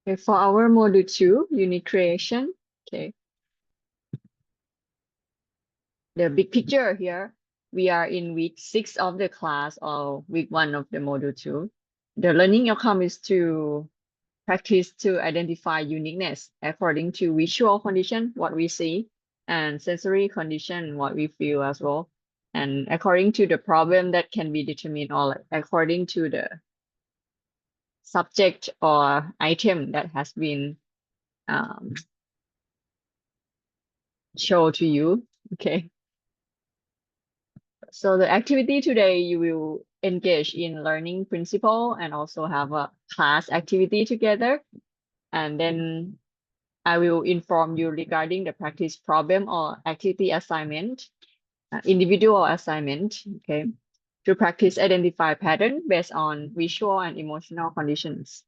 Okay, for our module 2, unit creation, okay. The big picture here, we are in week 6 of the class or week 1 of the module 2. The learning outcome is to practice to identify uniqueness according to visual condition, what we see, and sensory condition, what we feel as well. And according to the problem that can be determined, or according to the subject or item that has been shown to you. Okay. So the activity today, you will engage in learning principle and also have a class activity together. And then I will inform you regarding the practice problem or activity assignment, individual assignment, okay, to practice identify pattern based on visual and emotional conditions.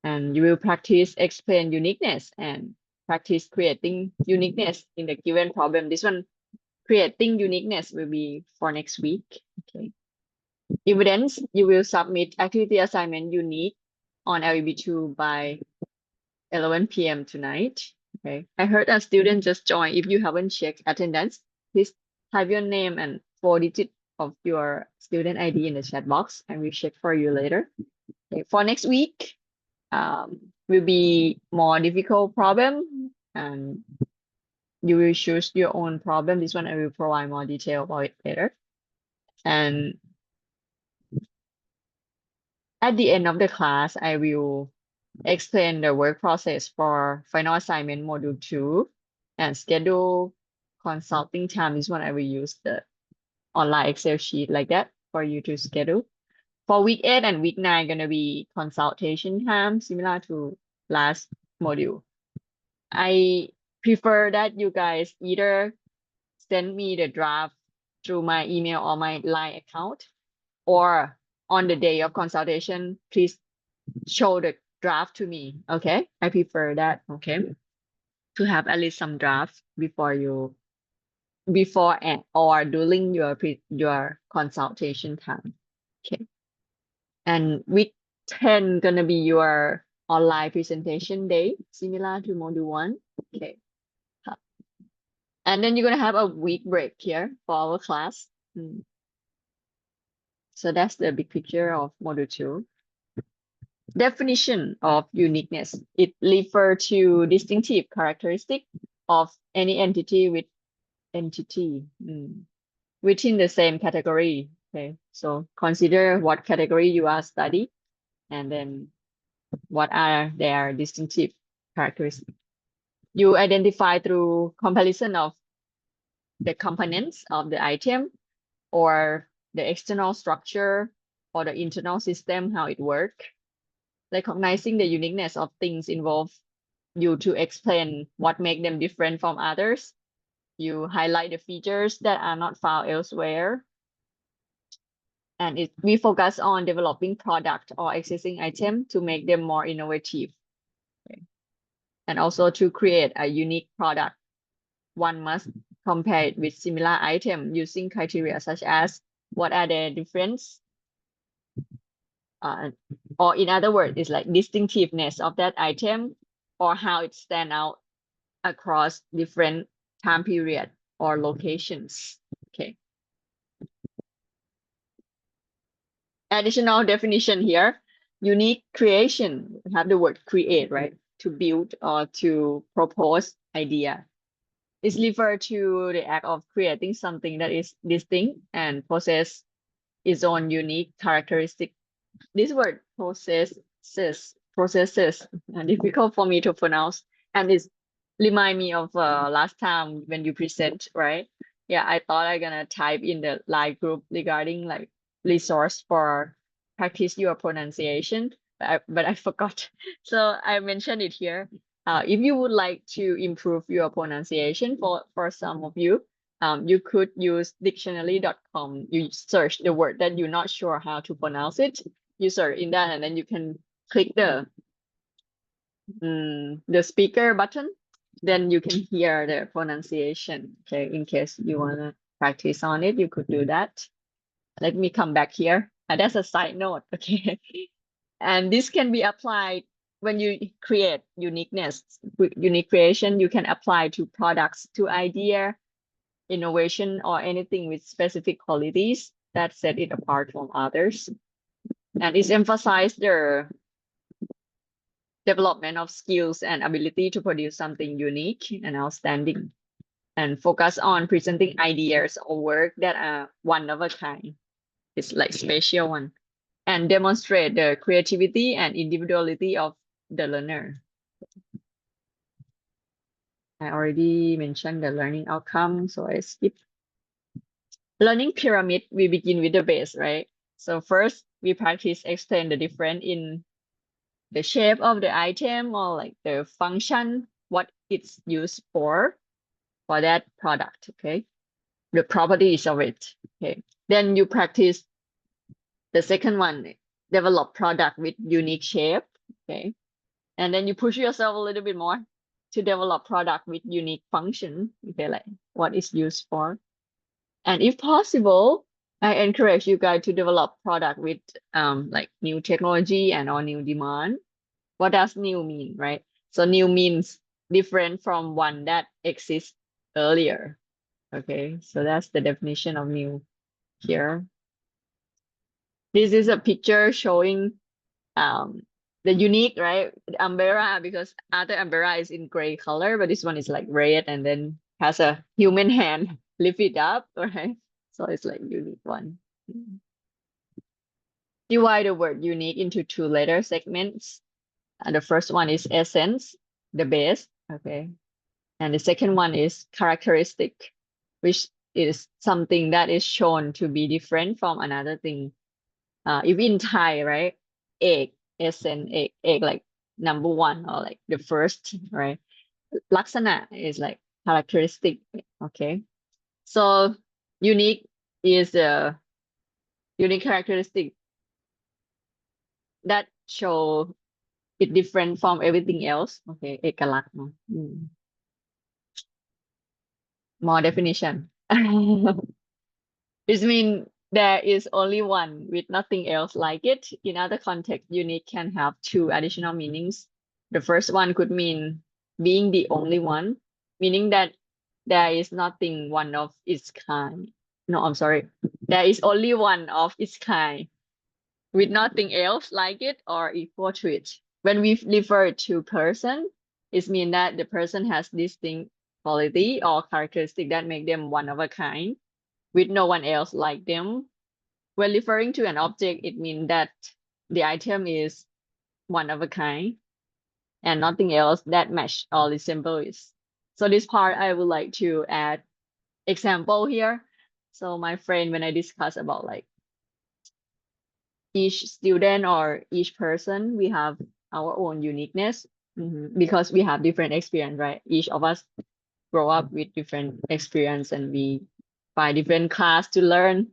And you will practice explain uniqueness and practice creating uniqueness in the given problem. This one, creating uniqueness, will be for next week, okay. Evidence, you will submit activity assignment unique on LEB2 by 11 p.m. tonight. Okay. I heard a student just joined. If you haven't checked attendance, please type your name and 4 digits of your student ID in the chat box, and we'll check for you later. Okay. For next week, will be more difficult problem, and you will choose your own problem. This one I will provide more detail about it later. And at the end of the class, I will explain the work process for final assignment module 2 and schedule consulting time. This one I will use the online Excel sheet like that for you to schedule. For week 8 and week 9, gonna be consultation time, similar to last module. I prefer that you guys either send me the draft through my email or my Line account, or on the day of consultation, please show the draft to me. Okay, I prefer that. Okay, to have at least some draft before and or during your consultation time. Okay, and week 10 gonna be your online presentation day, similar to module 1. Okay, and then you're gonna have a week break here for our class. So that's the big picture of module 2. Definition of uniqueness. It refers to distinctive characteristic of any entity within the same category. Okay, so consider what category you are studying, and then what are their distinctive characteristics. You identify through comparison of the components of the item, or the external structure, or the internal system, how it works. Recognizing the uniqueness of things involve you to explain what make them different from others. You highlight the features that are not found elsewhere. And we focus on developing product or existing item to make them more innovative. Okay. And also to create a unique product, one must compare it with similar item using criteria such as what are the difference, or in other words, it's like distinctiveness of that item, or how it stand out across different time period or locations. Okay. Additional definition here, unique creation. We have the word create, right? To build or to propose idea. It's referred to the act of creating something that is distinct and possess its own unique characteristic. This word processes, difficult for me to pronounce, and it's remind me of last time when you present, right? Yeah, I thought I'm gonna type in the live group regarding like resource for practice your pronunciation, but I forgot. So I mentioned it here. If you would like to improve your pronunciation, for some of you, you could use dictionary.com. You search the word that you're not sure how to pronounce it. You search in that, and then you can click the speaker button, then you can hear the pronunciation. Okay, in case you want to practice on it, you could do that. Let me come back here. That's a side note. Okay. And this can be applied when you create uniqueness, unique creation, you can apply to products, to idea, innovation, or anything with specific qualities that set it apart from others. And it's emphasized the development of skills and ability to produce something unique and outstanding, and focus on presenting ideas or work that are one of a kind. It's like special one, and demonstrate the creativity and individuality of the learner. I already mentioned the learning outcome, so I skip. Learning pyramid, we begin with the base, right? So first, we practice explain the difference in the shape of the item or like the function, what it's used for that product, okay? The properties of it, okay? Then you practice the second one, develop product with unique shape, okay? And then you push yourself a little bit more to develop product with unique function, okay, like what is used for. And if possible, I encourage you guys to develop product with like new technology and or new demand. What does new mean, right? So new means different from one that exists earlier. Okay, so that's the definition of new here. This is a picture showing the unique, right? The umbrella, because other umbrella is in gray color, but this one is like red and then has a human hand lift it up, right? So it's like unique one. Divide the word unique into two letter segments. And the first one is essence, the base, okay? And the second one is characteristic, which is something that is shown to be different from another thing. If in Thai, right? Egg, essence, egg like number one or like the first, right? Laksana is like characteristic, okay? So unique is a unique characteristic that show it different from everything else. Okay, เอกลักษณ์ เนอะ More definition. This means there is only one with nothing else like it. In other contexts, unique can have two additional meanings. The first one could mean being the only one, meaning that there is nothing one of its kind. No, I'm sorry. There is only one of its kind with nothing else like it or equal to it. When we refer to person, it means that the person has distinct quality or characteristic that make them one of a kind with no one else like them. When referring to an object, it means that the item is one of a kind and nothing else that match or resemble it. So this part, I would like to add example here. So my friend, when I discuss about like each student or each person, we have our own uniqueness because we have different experience, right? Each of us grow up with different experience and we find different class to learn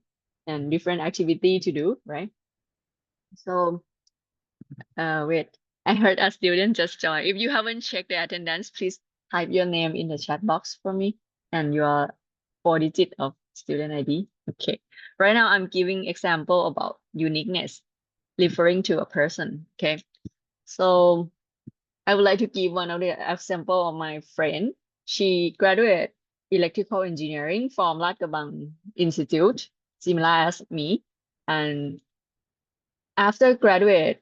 and different activity to do, right? So wait, I heard a student just joined. If you haven't checked the attendance, please type your name in the chat box for me and your 4-digit of student ID. Okay, right now I'm giving example about uniqueness, referring to a person. Okay, so I would like to give one of the example of my friend. She graduated electrical engineering from Lat Krabang Institute, similar as me. And after graduate,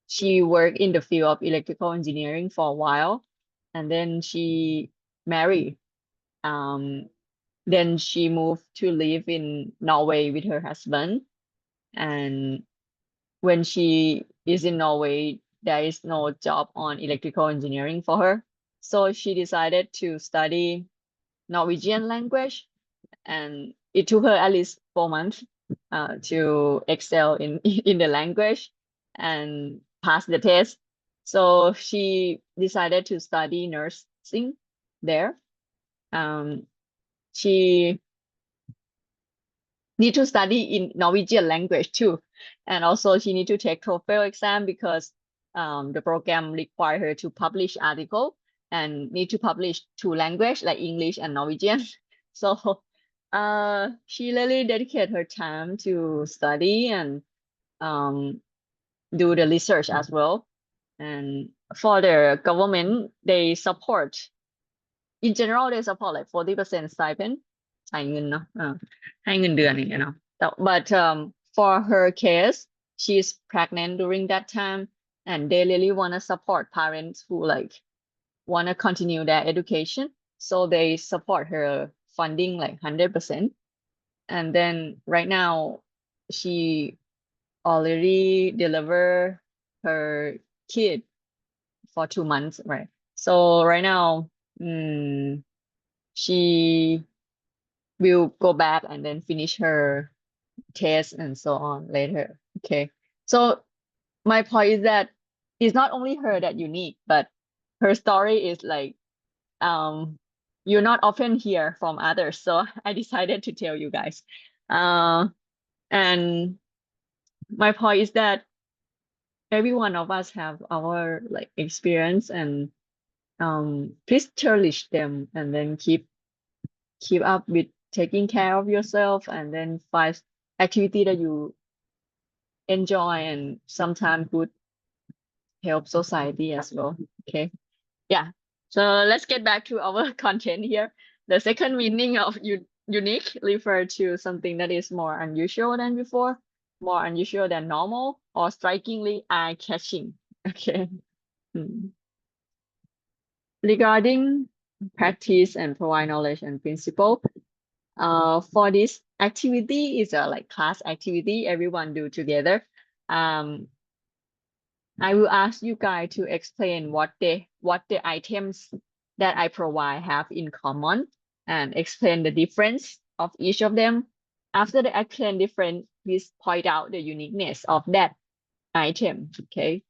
she worked in the field of electrical engineering for a while. And then she married. Then she moved to live in Norway with her husband. And when she is in Norway, there is no job on electrical engineering for her. So she decided to study Norwegian language, and it took her at least 4 months to excel in in the language and pass the test. So she decided to study nursing there. She need to study in Norwegian language too. And also she need to take TOEFL exam because the program require her to publish article and need to publish two language like English and Norwegian. So she really dedicate her time to study and do the research as well. And for the government, they support, in general, they support like 40% stipend จ่ายเงินเนาะให้เงินเดือนอย่างเงี้ยเนาะbut for her case, she's pregnant during that time, and they really want to support parents who like want to continue their education, so they support her funding like 100%. And then right now she already delivered her kid for 2 months, right? So right now she will go back and then finish her test and so on later. Okay. So my point is that it's not only her that unique, but her story is like you're not often hear from others. So I decided to tell you guys. And my point is that every one of us have our like experience, and please cherish them, and then keep up with taking care of yourself, and then find activity that you enjoy and sometimes could help society as well. Okay. Yeah. So let's get back to our content here. The second meaning of unique refer to something that is more unusual than before, more unusual than normal, or strikingly eye-catching. Okay. Regarding practice and provide knowledge and principle, for this activity is a like class activity everyone do together. I will ask you guys to explain what the items that I provide have in common, and explain the difference of each of them. After the explain difference, please point out the uniqueness of that item. Okay.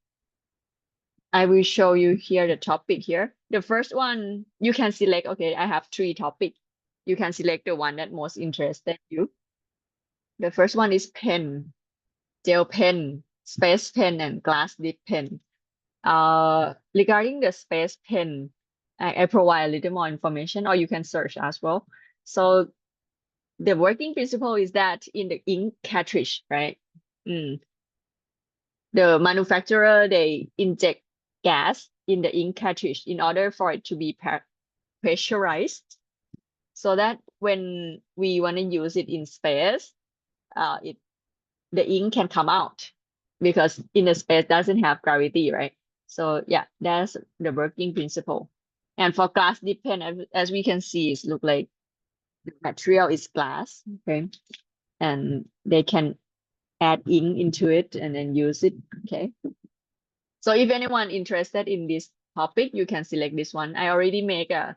I will show you here the topic here. The first one you can select. Okay, I have 3 topics. You can select the one that most interested you. The first one is pen, gel pen, space pen, and glass dip pen. Regarding the space pen, I provide a little more information, or you can search as well. So the working principle is that in the ink cartridge, right? The manufacturer, they inject gas in the ink cartridge in order for it to be pressurized, so that when we want to use it in space, the ink can come out, because in the space doesn't have gravity, right? So yeah, that's the working principle. And for glass dip pen, as we can see, it look like the material is glass, okay? And they can add ink into it and then use it, okay? So if anyone interested in this topic, you can select this one. I already make a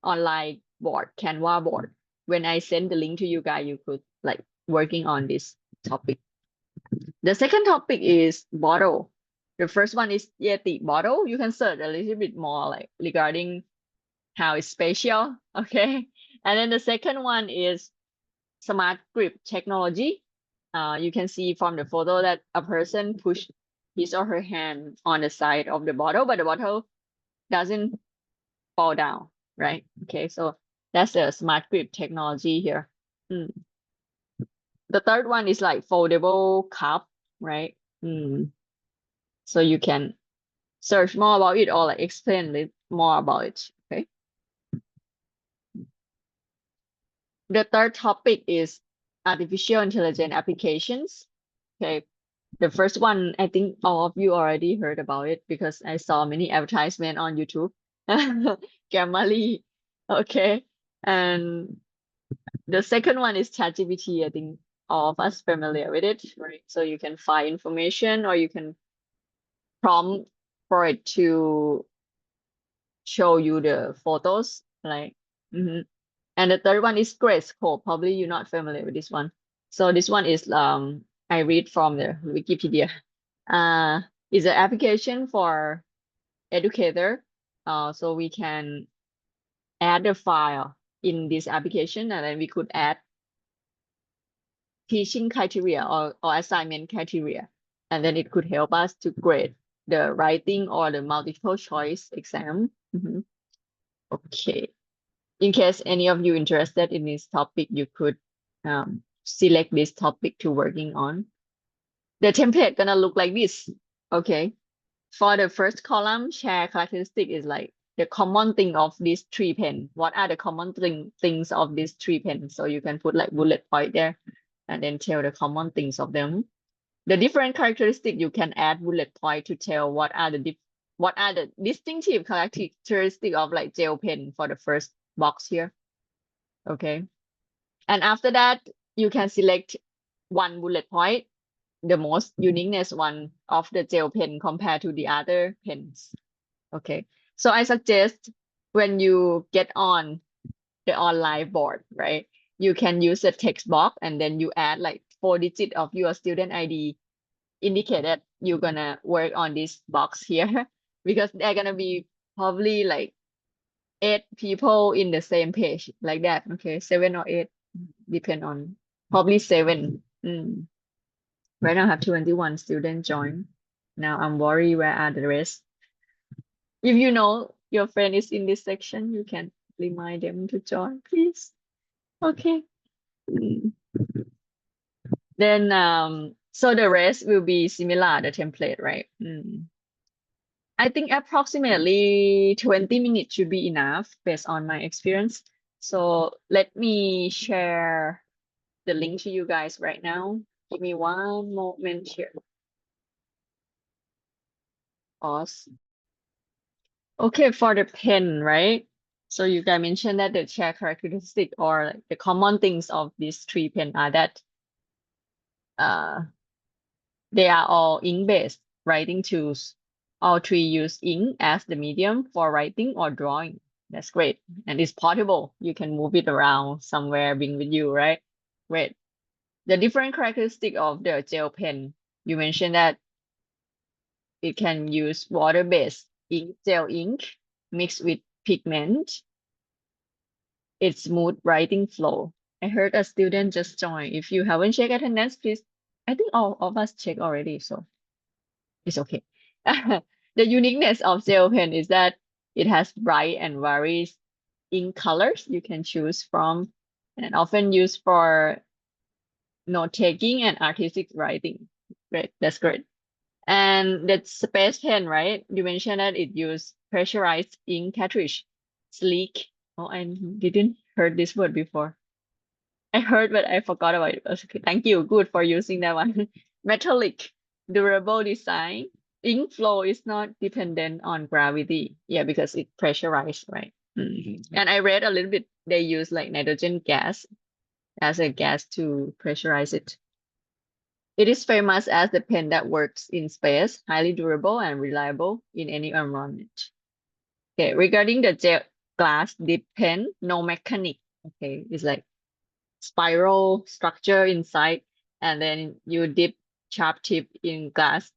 online board, Canva board. When I send the link to you guys, you could like working on this topic. The second topic is bottle. The first one is Yeti bottle. You can search a little bit more like regarding how it's special, okay? And then the second one is smart grip technology. You can see from the photo that a person pushed his or her hand on the side of the bottle, but the bottle doesn't fall down, right? Okay, so that's the smart grip technology here. The third one is like foldable cup, right? So you can search more about it, or like explain a little more about it, okay? The third topic is artificial intelligence applications. Okay, the first one, I think all of you already heard about it because I saw many advertisements on YouTube. Grammarly, okay. And the second one is ChatGPT. I think all of us familiar with it, right? So you can find information, or you can prompt for it to show you the photos, like. And the third one is Grayscope. Probably you're not familiar with this one. So this one is I read from the Wikipedia. It's an application for educator. So we can add a file in this application, and then we could add teaching criteria or assignment criteria, and then it could help us to grade the writing or the multiple choice exam. Okay. In case any of you interested in this topic, you could select this topic to working on. The template gonna look like this, okay? For the first column, share characteristic is like the common thing of these three pens. What are the common things of these three pens? So you can put like bullet point there and then tell the common things of them. The different characteristic, you can add bullet point to tell what are the distinctive characteristic of like gel pen for the first box here. Okay. And after that, you can select one bullet point, the most uniqueness one of the gel pen compared to the other pens. Okay. So I suggest when you get on the online board, right? You can use a text box and then you add like 4 digits of your student ID, indicate that you're gonna work on this box here because they're gonna be probably like 8 people in the same page like that. Okay, 7 or 8, depend on probably 7. Right now I have 21 students join. Now I'm worried where are the rest. If you know your friend is in this section, you can remind them to join, please. Okay. Then so the rest will be similar, the template, right? I think approximately 20 minutes should be enough based on my experience. So let me share the link to you guys right now. Give me one moment here. Pause. Okay, for the pen, right? So you guys mentioned that the share characteristic or like the common things of these three pen are that they are all ink-based writing tools. All three use ink as the medium for writing or drawing. That's great. And it's portable. You can move it around somewhere, bring with you, right? Great. The different characteristic of the gel pen, you mentioned that it can use water-based ink, gel ink mixed with pigment. It's smooth writing flow. I heard a student just joined. If you haven't checked attendance, please. I think all of us check already, so it's okay. The uniqueness of gel pen is that it has bright and varied ink colors you can choose from, and often used for note taking and artistic writing. Great, that's great. And that's space pen, right? You mentioned that it used pressurized ink cartridge, sleek. Oh, I didn't heard this word before. I heard, but I forgot about it. Okay, thank you. Good for using that one. Metallic, durable design. Ink flow is not dependent on gravity. Yeah, because it's pressurized, right? And I read a little bit, they use like nitrogen gas as a gas to pressurize it. It is famous as the pen that works in space, highly durable and reliable in any environment. Okay, regarding the gel glass dip pen, no mechanic. Okay, it's like spiral structure inside, and then you dip sharp tip in glass.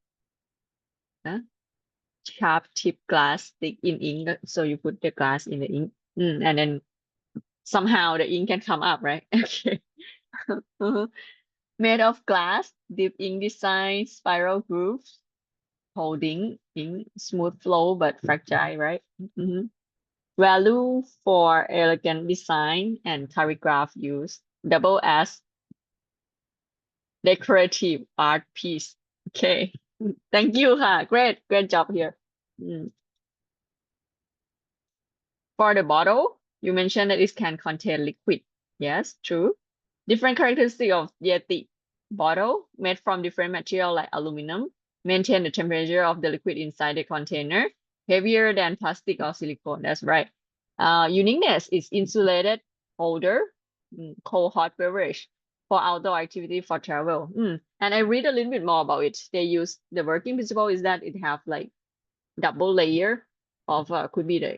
Sharp tip glass stick in ink. So you put the glass in the ink, and then somehow the ink can come up, right? Okay. Made of glass, deep ink design, spiral grooves, holding ink, smooth flow but fragile, right? Value for elegant design and calligraph use, double as decorative art piece. Okay, thank you, great job here. For the bottle, you mentioned that it can contain liquid. Yes, true. Different characteristic of Yeti bottle made from different material like aluminum, maintain the temperature of the liquid inside the container, heavier than plastic or silicone. That's right. Uniqueness is insulated holder, cold hot beverage for outdoor activity for travel. And I read a little bit more about it. They use the working principle is that it have like double layer of could be the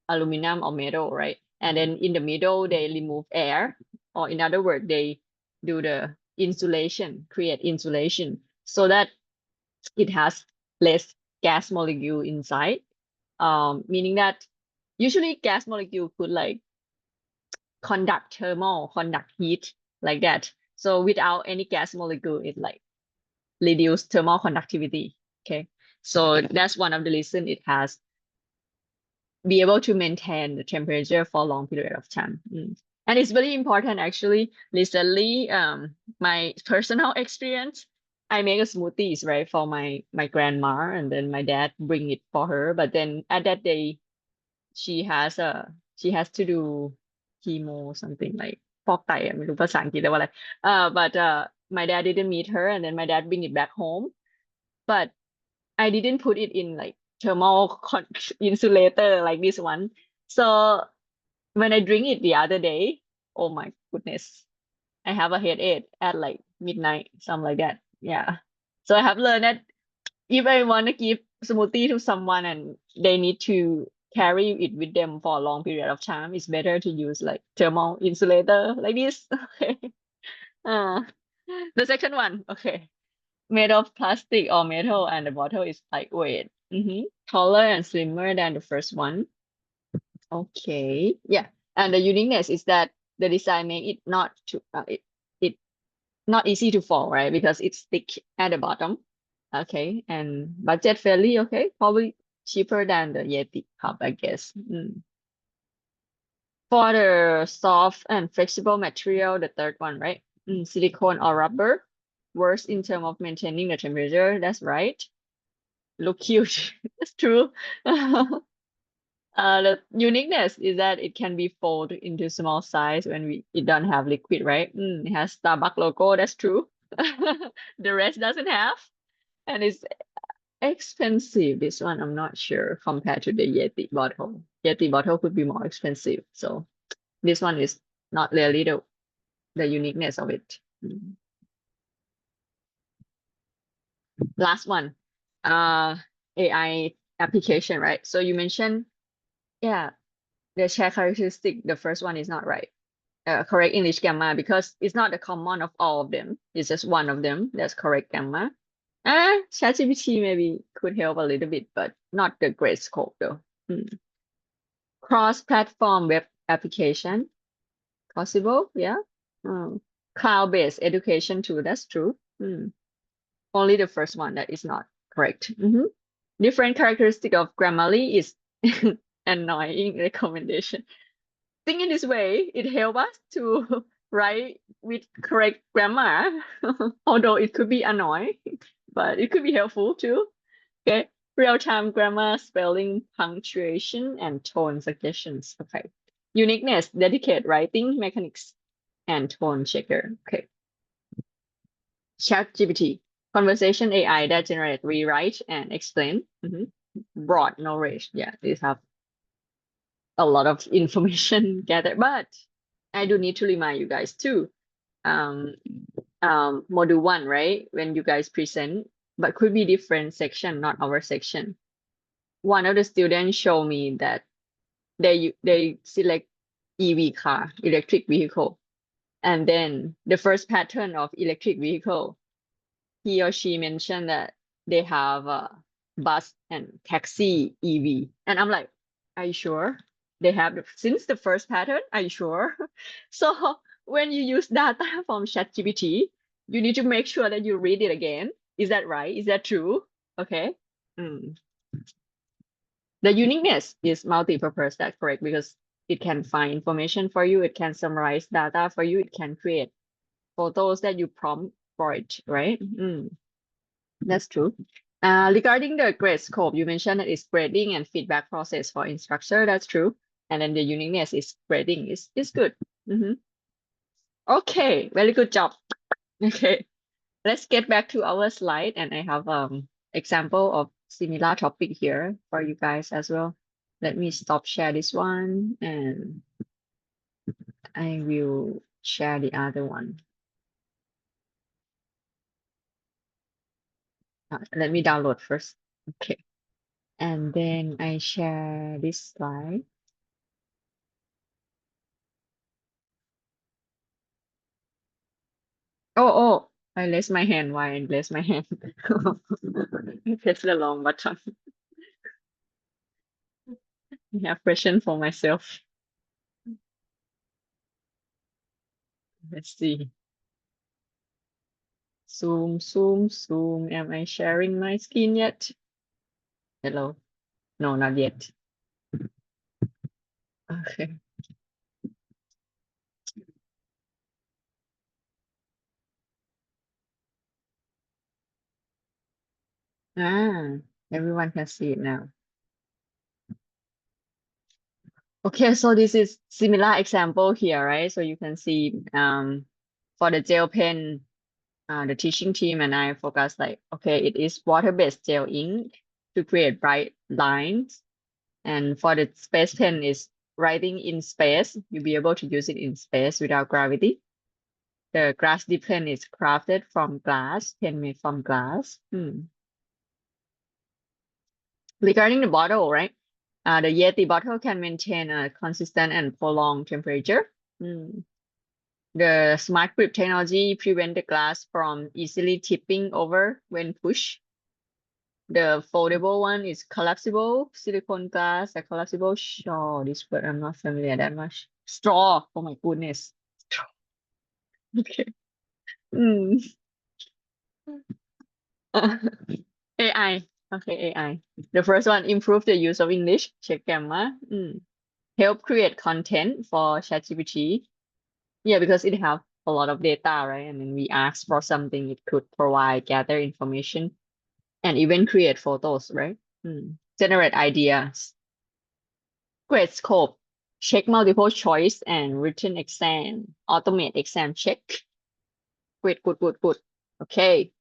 aluminum or metal, right? And then in the middle, they remove air, or in other words, they do the insulation, create insulation so that it has less gas molecule inside. Meaning that usually gas molecule could like conduct heat like that. So without any gas molecule, it like reduce thermal conductivity. Okay. So that's one of the reasons it has be able to maintain the temperature for a long period of time. And it's very important actually. Recently, my personal experience, I make a smoothies, right, for my grandma, and then my dad bring it for her. But then at that day, she has a she has to do chemo something like ฟอกไตอะไม่รู้ภาษาอังกฤษเรียกว่าอะไร but my dad didn't meet her, and then my dad bring it back home, but I didn't put it in like thermal insulator like this one. So when I drink it the other day, oh my goodness, I have a headache at like midnight, something like that. Yeah. So I have learned that if I want to give smoothie to someone and they need to carry it with them for a long period of time, it's better to use like thermal insulator like this. Okay. Uh, the second one, okay. Made of plastic or metal, and the bottle is lightweight. Taller and slimmer than the first one. Okay. Yeah. And the uniqueness is that the design make it not to it not easy to fall, right? Because it's thick at the bottom. Okay. And budget friendly, okay. Probably cheaper than the Yeti cup, I guess. For the soft and flexible material, the third one, right? Silicone or rubber. Worse in terms of maintaining the temperature. That's right. Look cute. That's true. The uniqueness is that it can be folded into small size when it don't have liquid, right? It has Starbucks logo. That's true. The rest doesn't have, and it's expensive. This one I'm not sure compared to the Yeti bottle. Yeti bottle could be more expensive. So this one is not really the uniqueness of it. Last one, AI application, right? So you mentioned, yeah, the share characteristic, the first one is not right. Correct English grammar, because it's not the common of all of them. It's just one of them that's correct grammar. ChatGPT maybe could help a little bit, but not the great scope though. Cross-platform web application, possible, yeah. Cloud-based education too, that's true. Only the first one that is not correct. Different characteristic of Grammarly is annoying recommendation. Think in this way, it helps us to write with correct grammar, although it could be annoying, but it could be helpful too. Okay, real-time grammar, spelling, punctuation, and tone suggestions. Okay, uniqueness, dedicate writing mechanics, and tone checker. Okay, ChatGPT, conversation AI that generate, rewrite, and explain. Broad knowledge. Yeah, these have a lot of information gathered, but I do need to remind you guys too. Module 1, right? When you guys present, but could be different section, not our section. One of the students showed me that they select EV car, electric vehicle, and then the first pattern of electric vehicle, he or she mentioned that they have a bus and taxi EV, and I'm like, are you sure? They have since the first pattern, are you sure? So when you use data from ChatGPT, you need to make sure that you read it again. Is that right? Is that true? Okay. The uniqueness is multi-purpose, that's correct, because it can find information for you, it can summarize data for you, it can create photos that you prompt for it, right? That's true. Regarding the grade scope, you mentioned that it's grading and feedback process for instructor. That's true. And then the uniqueness is grading is good. Okay, very good job. Okay, let's get back to our slide, and I have example of similar topic here for you guys as well. Let me stop share this one, and I will share the other one. Let me download first. Okay, and then I share this slide. Oh, I raised my hand. Why I raised my hand? Press the long button. I have question for myself. Let's see. Zoom, zoom, zoom. Am I sharing my screen yet? Hello? No, not yet. Okay. Everyone can see it now. Okay, so this is similar example here, right? So you can see for the gel pen, the teaching team and I focus like, okay, it is water-based gel ink to create bright lines. And for the space pen is writing in space. You'll be able to use it in space without gravity. The glass dip pen is crafted from glass, pen made from glass. Regarding the bottle, right? The Yeti bottle can maintain a consistent and prolonged temperature. The smart grip technology prevent the glass from easily tipping over when pushed. The foldable one is collapsible silicone glass, a collapsible straw. This word I'm not familiar that much. Straw. Oh my goodness. Straw. Okay. Mm. AI. Okay, AI. The first one, improve the use of English. Check grammar. Help create content for ChatGPT. Yeah, because it have a lot of data, right? And then we ask for something, it could provide, gather information, and even create photos, right? Generate ideas. Great scope. Check multiple choice and written exam. Automate exam check. Great, good, good, good. Okay.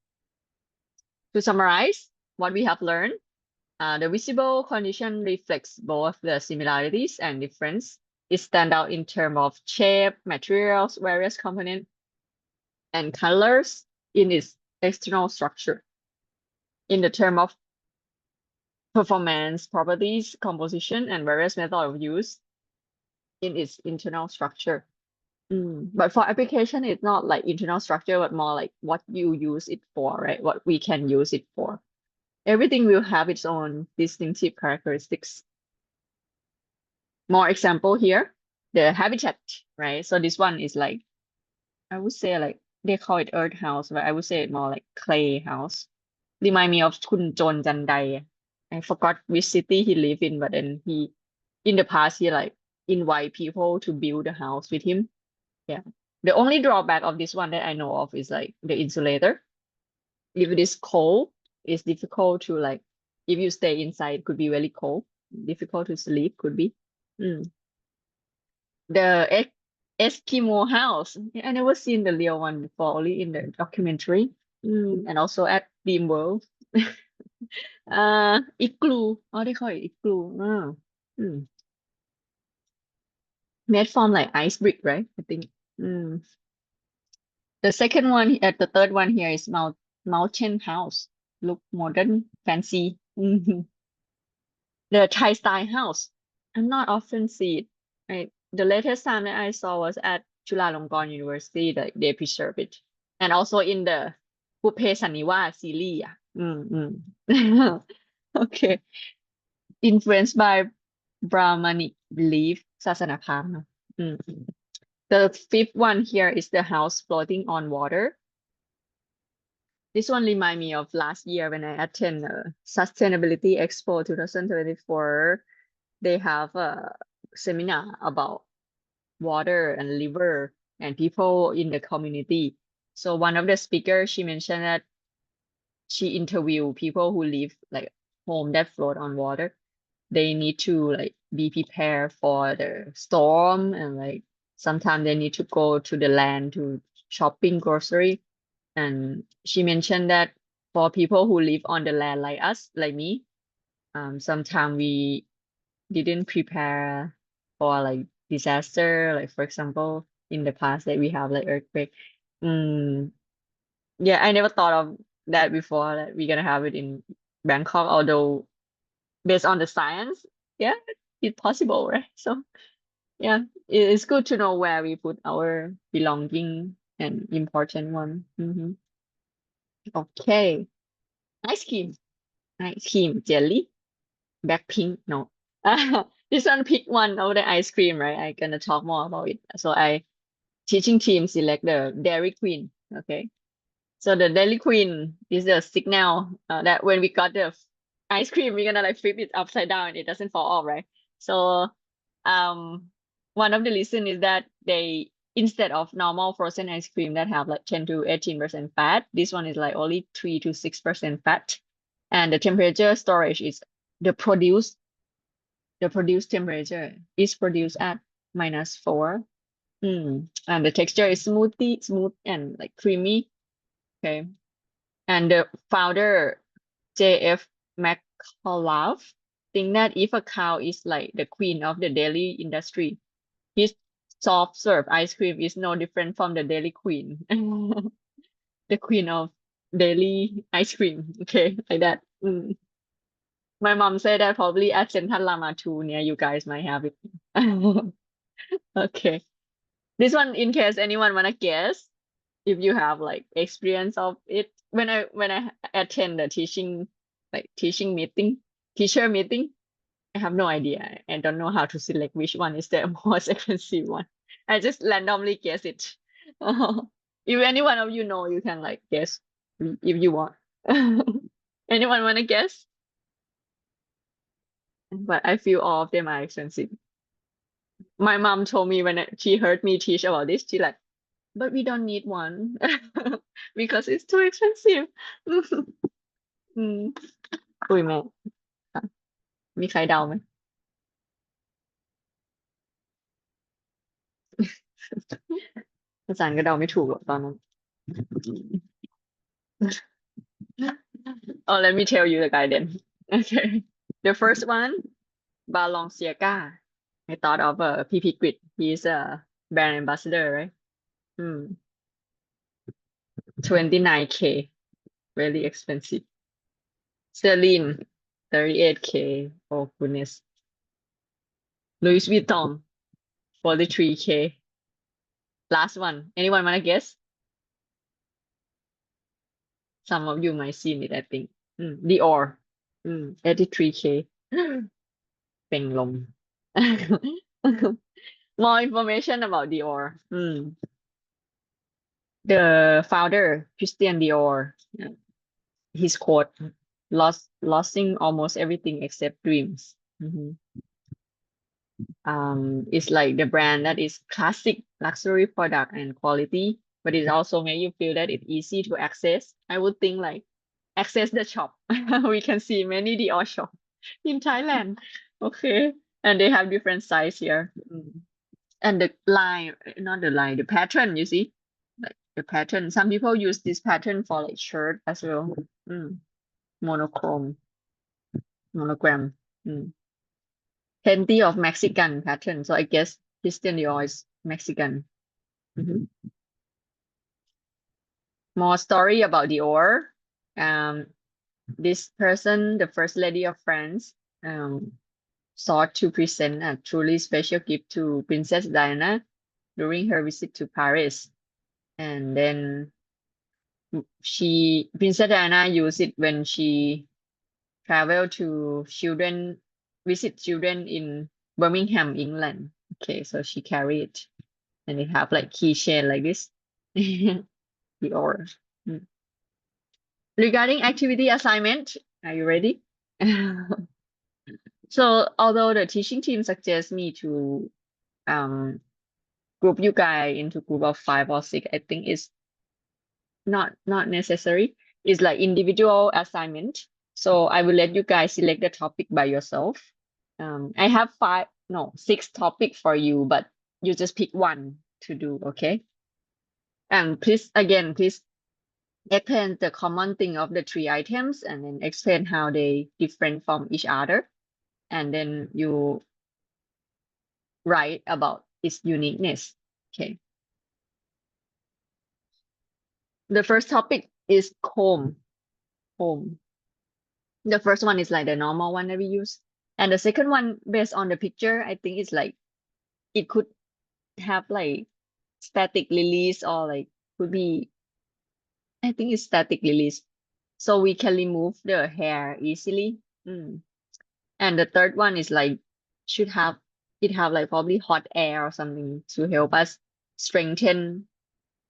To summarize what we have learned, the visible condition reflects both the similarities and difference. It stands out in terms of shape, materials, various components, and colors in its external structure. In the term of performance, properties, composition, and various methods of use in its internal structure. But for application, it's not like internal structure, but more like what you use it for, right? What we can use it for. Everything will have its own distinctive characteristics. More example here, the habitat, right? So this one is like, I would say like, they call it earth house, but I would say it more like clay house. Remind me of Kun Jon Jandai. I forgot which city he lived in, but then in the past, he like invite people to build a house with him. Yeah. The only drawback of this one that I know of is like the insulator. If it is cold, it's difficult to like, if you stay inside, it could be really cold. Difficult to sleep, could be. The Eskimo house. I never seen the real one before, only in the documentary. And also at Dreamworld. Igloo. Oh, they call it igloo. Made from like ice brick, right? I think. The second one, the third one here is mountain house. Look modern, fancy. The Thai style house. I'm not often see it. Right. The latest time that I saw was at Chulalongkorn University. That they preserve it, and also in the Bupphe Saniwa series. Okay. Influenced by Brahmanic belief, Sasanapam. The fifth one here is the house floating on water. This one remind me of last year when I attended Sustainability Expo 2024. They have a seminar about water and river and people in the community. So one of the speakers, she mentioned that she interviewed people who live like home that float on water. They need to like be prepared for the storm, and like sometimes they need to go to the land to shopping grocery. And she mentioned that for people who live on the land like us, like me, sometimes we didn't prepare for like disaster, like for example in the past that we have like earthquake. Yeah, I never thought of that before, that we're gonna have it in Bangkok, although based on the science, yeah, it's possible, right? So yeah, it's good to know where we put our belonging and important one. Okay. Ice cream. Ice cream jelly. Blackpink. No. This one pick one of the ice cream, right? I gonna talk more about it. So I teaching team select the Dairy Queen. Okay. So the Dairy Queen is the signal that when we got the ice cream, we're gonna like flip it upside down. It doesn't fall off, right? So one of the reason is that they, instead of normal frozen ice cream that have like 10 to 18% fat, this one is like only 3 to 6% fat. And the temperature storage is the produce temperature is produced at -4. And the texture is smooth and like creamy. Okay. And the founder, J.F. McAuliffe, think that if a cow is like the queen of the dairy industry, his soft serve ice cream is no different from the dairy queen. The queen of dairy ice cream. Okay, like that. My mom said that probably at Central Lama 2 near you guys might have it. Okay. This one, in case anyone wanna guess, if you have like experience of it. When I attend the teaching meeting, teacher meeting, I have no idea. I don't know how to select which one is the most expensive one. I just randomly guess it. If any one of you know, you can like guess if you want. Anyone wanna guess? But I feel all of them are expensive. My mom told me when she heard me teach about this, she like, but we don't need one because it's too expensive. อืมคุยไหมค่ะมีใครเดาไหม อาจารย์ก็เดาไม่ถูกหรอกตอนนั้น Oh, let me tell you the guy then. Okay. The first one, Balenciaga. I thought of PP Grid. He's a brand ambassador, right? 29K. Really expensive. Celine, 38K. Oh, goodness. Louis Vuitton, 43K. Last one. Anyone wanna guess? Some of you might seen it, I think. Dior, 83K. เป็นลม More information about Dior. The founder, Christian Dior, his quote, losing almost everything except dreams. It's like the brand that is classic luxury product and quality, but it also make you feel that it's easy to access. I would think like access the shop. We can see many Dior shop in Thailand. Okay. And they have different size here. And the line, not the line, the pattern, you see, like the pattern. Some people use this pattern for like shirt as well. Monogram. Plenty of Mexican pattern. So I guess Christian Dior is Mexican. More story about Dior. This person, the first lady of France, sought to present a truly special gift to Princess Diana during her visit to Paris. And then Princess Diana used it when she traveled to visit children in Birmingham, England. Okay, so she carried it. And they have like keychain like this. Dior. Regarding activity assignment, are you ready? So although the teaching team suggests me to group you guys into group of 5 or 6, I think it's not necessary. It's like individual assignment. So I will let you guys select the topic by yourself. I have 6 topics for you, but you just pick one to do, okay? And please explain the common thing of the 3 items and then explain how they different from each other. And then you write about its uniqueness. Okay. The first topic is comb. The first one is like the normal one that we use. And the second one, based on the picture, I think it's like it could have like static release or like could be, I think it's static release. So we can remove the hair easily. And the third one is like should have like probably hot air or something to help us strengthen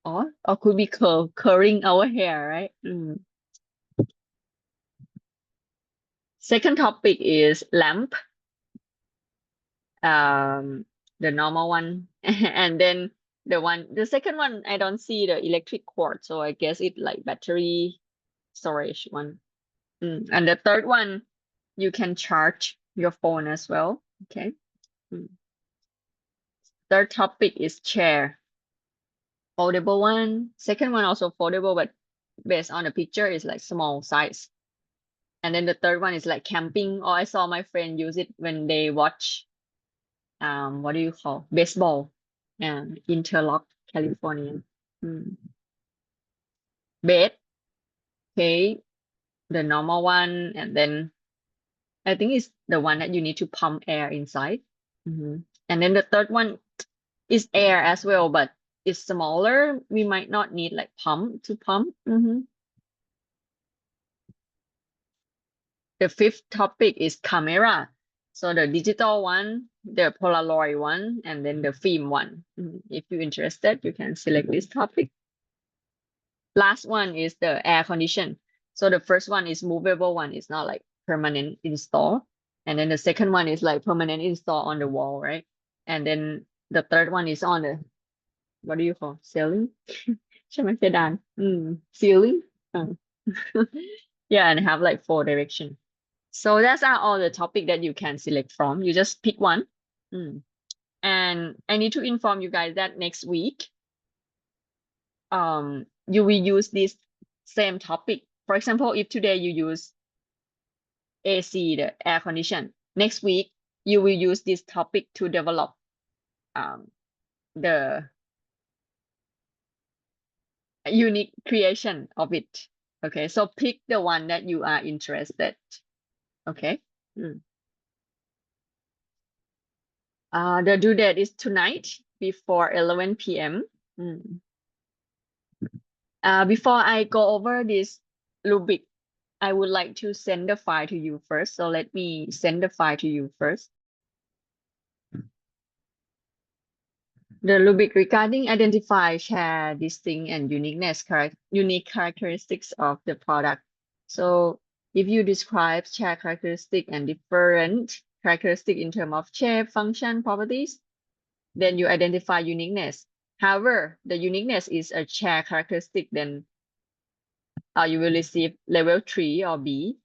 or could be curling our hair, right? Second topic is lamp. The normal one. And then the second one, I don't see the electric cord, so I guess it like battery storage one. And the third one, you can charge your phone as well. Okay. Third topic is chair. Foldable one. Second one also foldable, but based on the picture is like small size. And then the third one is like camping. Or I saw my friend use it when they watch what do you call baseball Interlock, California. Bed, okay, the normal one, and then I think it's the one that you need to pump air inside. And then the third one is air as well, but it's smaller. We might not need like pump to pump. The fifth topic is camera. So the digital one, the Polaroid one, and then the film one. If you're interested, you can select this topic. Last one is the air condition. So the first one is movable one. It's not like permanent install. And then the second one is like permanent install on the wall, right? And then the third one is on the, what do you call, ceiling? ใช่ไหม เพดาน ceiling. Yeah, and have like 4 direction. So that's all the topic that you can select from. You just pick one. And I need to inform you guys that next week, you will use this same topic. For example, if today you use AC, the air condition, next week you will use this topic to develop the unique creation of it. Okay, so pick the one that you are interested. Okay. The due date is tonight before 11 p.m. Before I go over this rubric, I would like to send the file to you first. So let me send the file to you first. The rubric regarding identify, share, distinct, and unique characteristics of the product. So if you describe share characteristic and different characteristic in terms of shape, function, properties, then you identify uniqueness. However, the uniqueness is a share characteristic, then you will receive level 3 or B.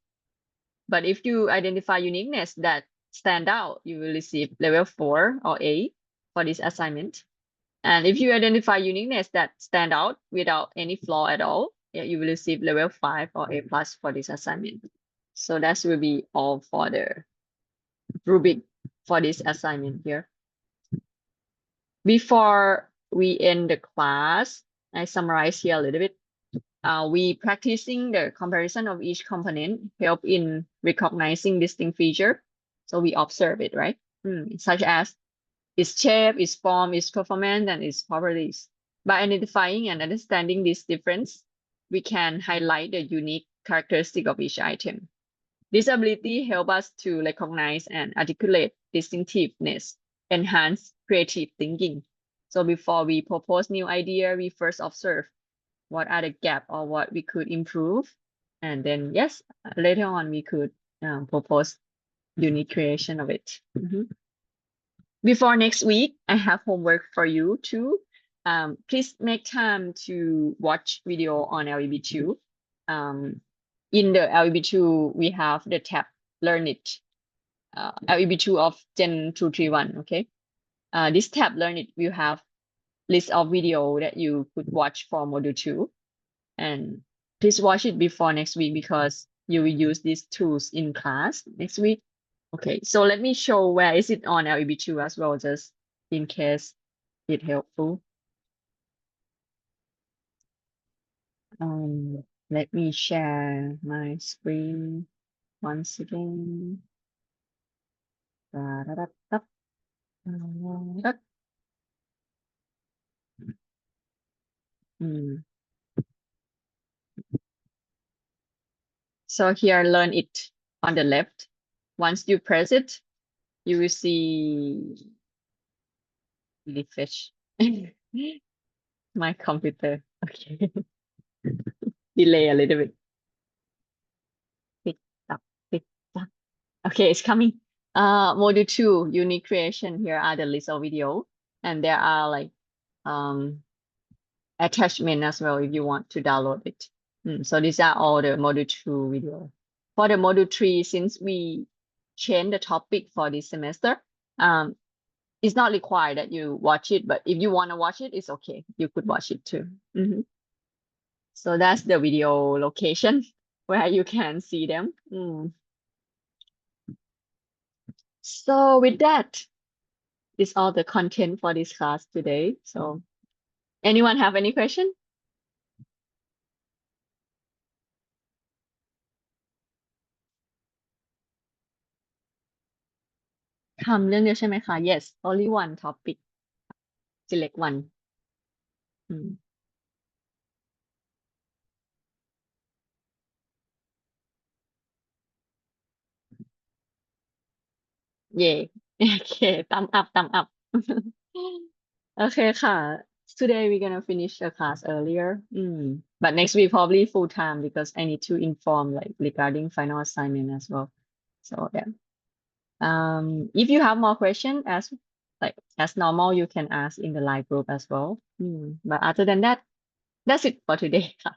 But if you identify uniqueness that stand out, you will receive level 4 or A for this assignment. And if you identify uniqueness that stand out without any flaw at all, you will receive level 5 or A+ for this assignment. So that will be all for the rubric for this assignment here. Before we end the class, I summarize here a little bit. We practicing the comparison of each component help in recognizing distinct feature. So we observe it, right? Such as its shape, its form, its performance, and its properties. By identifying and understanding this difference, we can highlight the unique characteristic of each item. This ability helps us to recognize and articulate distinctiveness, enhance creative thinking. So before we propose new idea, we first observe what are the gap or what we could improve. And then, yes, later on we could propose unique creation of it. Before next week, I have homework for you too. Please make time to watch video on LEB2. In the LEB2, we have the tab Learn It, LEB2 of Gen 231, okay? This tab Learn It will have list of video that you could watch for module 2. And please watch it before next week because you will use these tools in class next week. Okay, so let me show where is it on LEB2 as well, just in case it's helpful. Let me share my screen once again. So here, Learn It on the left. Once you press it, you will see refresh. My computer. Okay. Delay a little bit. Tick tock, tick tock. Okay, it's coming. Module 2, unique creation. Here are the list of video, and there are like attachment as well if you want to download it. So these are all the module 2 video. for the module 3, since we changed the topic for this semester, it's not required that you watch it, but if you want to watch it, it's okay. You could watch it too. So that's the video location where you can see them. So with that, is all the content for this class today. So anyone have any question? ทำเรื่องเดียวใช่ไหมคะ Yes, only one topic. Select one. อืม เย่ โอเค thumb up thumb up โอเคค่ะ Today we're gonna finish the class earlier. But next week probably full time because I need to inform like regarding final assignment as well. So yeah. If you have more questions as normal, you can ask in the live group as well. But other than that, that's it for today ค่ะ